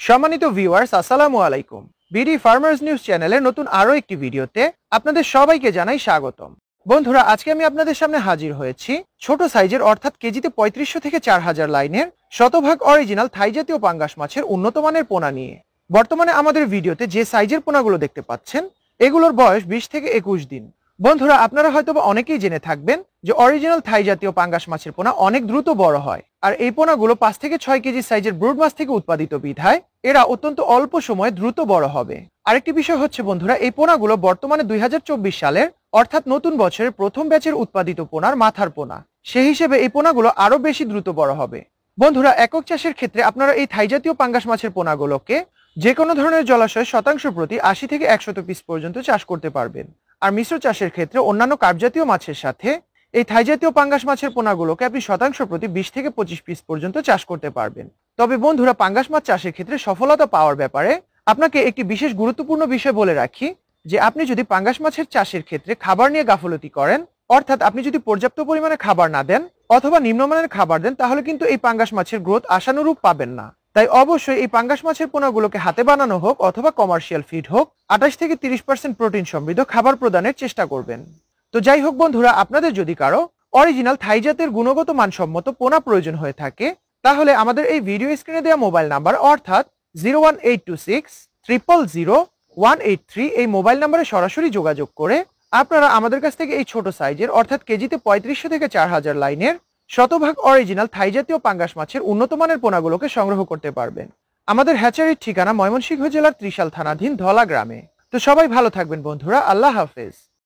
সম্মানিত ভিউয়ার্স, আসসালামু আলাইকুম। বিডি ফার্মার্স নিউজ চ্যানেলের নতুন আরো একটি ভিডিওতে আপনাদের সবাইকে জানাই স্বাগতম। বন্ধুরা, আজকে আমি আপনাদের সামনে হাজির হয়েছি ছোট সাইজের অর্থাৎ কেজিতে 3500 থেকে 4000 লাইনের শতভাগ অরিজিনাল থাই জাতীয় পাঙ্গাস মাছের উন্নত মানের পোনা নিয়ে। বর্তমানে আমাদের ভিডিওতে যে সাইজের পোনাগুলো দেখতে পাচ্ছেন এগুলোর বয়স 20 থেকে 21 দিন। বন্ধুরা, আপনারা হয়তোবা অনেকেই জেনে থাকবেন যে অরিজিনাল থাই জাতীয় পাঙ্গাস মাছের পোনা অনেক দ্রুত বড় হয়, আর এই পোনাগুলো 5 থেকে 6 কেজি সাইজের ব্রুড মাছ থেকে উৎপাদিত বিধায় এরা অত্যন্ত অল্প সময়ে দ্রুত বড় হবে। আরেকটি বিষয় হচ্ছে বন্ধুরা, এই পোনাগুলো বর্তমানে 2024 সালের অর্থাৎ নতুন বছরের প্রথম ব্যাচের উৎপাদিত পোনার মাথার পোনা। সেই হিসেবে এই পোনাগুলো আরো বেশি দ্রুত বড় হবে। বন্ধুরা, একক চাষের ক্ষেত্রে আপনারা এই থাই জাতীয় পাঙ্গাস মাছের পোনাগুলোকে যে কোনো ধরনের জলাশয়ে শতাংশ প্রতি 80 থেকে 100 পিস পর্যন্ত চাষ করতে পারবেন। আর মিশ্র চাষের ক্ষেত্রে অন্যান্য কার্প জাতীয় মাছের সাথে এই থাই জাতীয় পাঙ্গাস মাছের পোনাগুলোকে আপনি শতাংশ প্রতি 20 থেকে 25 পিস পর্যন্ত চাষ করতে পারবেন। তবে বন্ধুরা, পাঙ্গাস মাছ চাষের ক্ষেত্রে সফলতা পাওয়ার ব্যাপারে আপনাকে একটি বিশেষ গুরুত্বপূর্ণ বিষয় বলে রাখি যে আপনি যদি পাঙ্গাস মাছের চাষের ক্ষেত্রে খাবার নিয়ে গাফলতি করেন, অর্থাৎ আপনি যদি পর্যাপ্ত পরিমাণে খাবার না দেন অথবা নিম্নমানের খাবার দেন, তাহলে কিন্তু এই পাঙ্গাস মাছের গ্রোথ আশানুরূপ পাবেন না। তাই অবশ্যই এই পাঙ্গাস মাছের পোনাগুলোকে হাতে বানানো হোক অথবা কমার্শিয়াল ফিড হোক 28 থেকে 30% প্রোটিন সমৃদ্ধ খাবার প্রদানের চেষ্টা করবেন। তো যাই হোক বন্ধুরা, আপনাদের যদি কারো অরিজিনাল থাই জাতের গুণগত মানসম্মত পোনা প্রয়োজন হয়ে থাকে, তাহলে আমাদের এই ভিডিও স্ক্রিনে দেওয়া মোবাইল নাম্বার অর্থাৎ 01826000183 এই মোবাইল নাম্বারে সরাসরি যোগাযোগ করে আপনারা আমাদের কাছ থেকে এই ছোট সাইজের অর্থাৎ কেজিতে 3500 থেকে 4000 লাইনের শতভাগ অরিজিনাল থাই জাতীয় পাঙ্গাস মাছের উন্নত মানের পোনাগুলোকে সংগ্রহ করতে পারবেন। আমাদের হ্যাচারির ঠিকানা ময়মনসিংহ জেলার ত্রিশাল থানাধীন ধলা গ্রামে। তো সবাই ভালো থাকবেন বন্ধুরা, আল্লাহ হাফেজ।